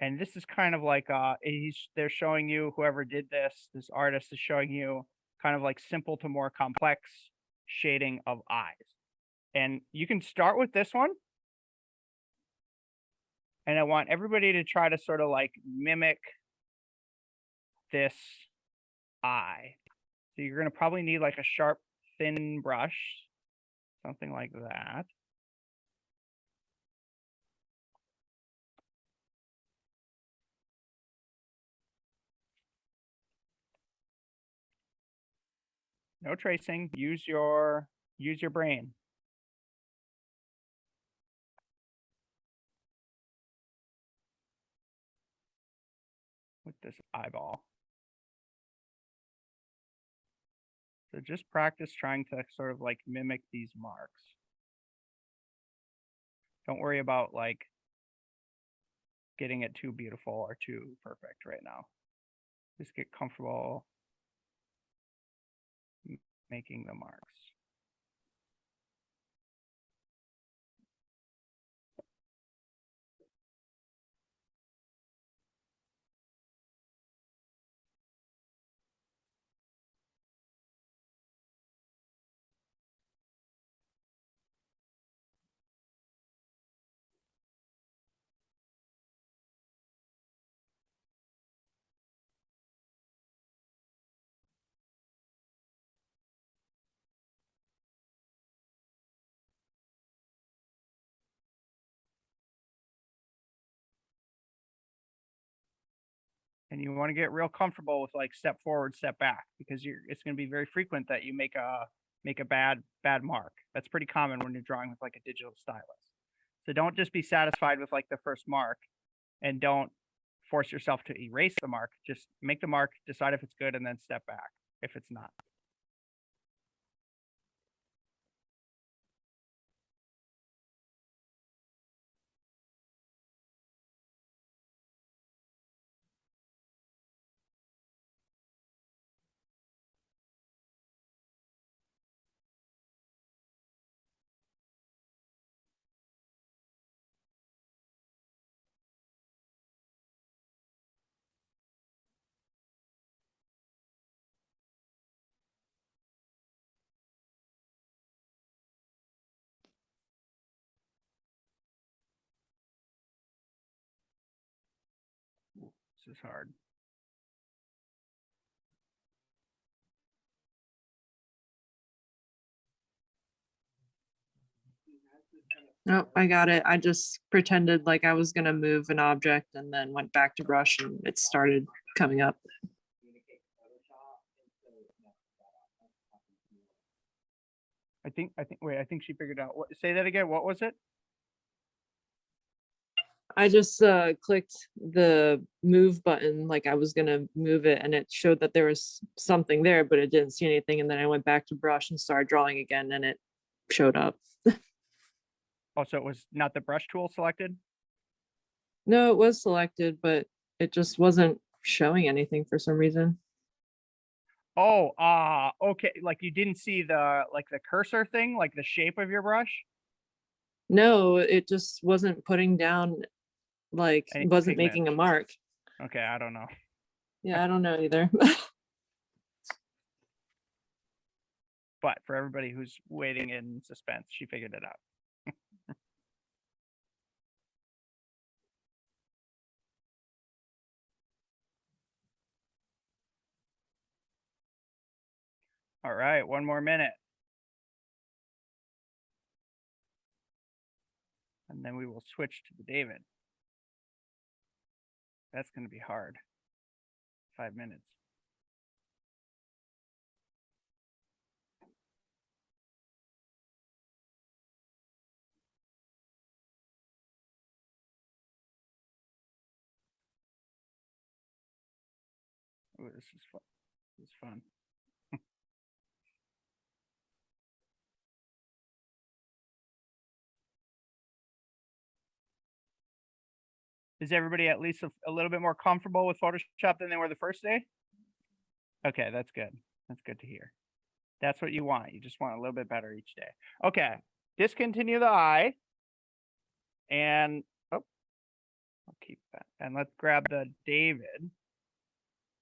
And this is kind of like they're showing you, whoever did this artist is showing you kind of like simple to more complex shading of eyes. And you can start with this one. And I want everybody to try to sort of like mimic this eye. So you're going to probably need like a sharp, thin brush, something like that. No tracing. Use your brain. With this eyeball. So just practice trying to sort of like mimic these marks. Don't worry about like getting it too beautiful or too perfect right now. Just get comfortable making the marks. And you want to get real comfortable with like step forward, step back, because it's going to be very frequent that you make a bad mark. That's pretty common when you're drawing with like a digital stylus. So don't just be satisfied with like the first mark, and don't force yourself to erase the mark. Just make the mark, decide if it's good, and then step back if it's not. This is hard. Oh, I got it. I just pretended like I was gonna move an object and then went back to brush and it started coming up. I think she figured out what. Say that again. What was it? I just clicked the move button like I was gonna move it and it showed that there was something there, but it didn't see anything. And then I went back to brush and started drawing again and it showed up. Also, it was not the brush tool selected. No, it was selected, but it just wasn't showing anything for some reason. Oh, okay. Like you didn't see the cursor thing, like the shape of your brush. No, it just wasn't putting down, like Any wasn't pigment. making a mark. Okay, I don't know. Yeah, I don't know either. But for everybody who's waiting in suspense, she figured it out. All right, one more minute. And then we will switch to the David. That's going to be hard. 5 minutes. Ooh, this is fun. This is fun. Is everybody at least a little bit more comfortable with Photoshop than they were the first day? Okay, that's good. That's good to hear. That's what you want. You just want a little bit better each day. Okay, discontinue the eye. And, oh, I'll keep that. And let's grab the David.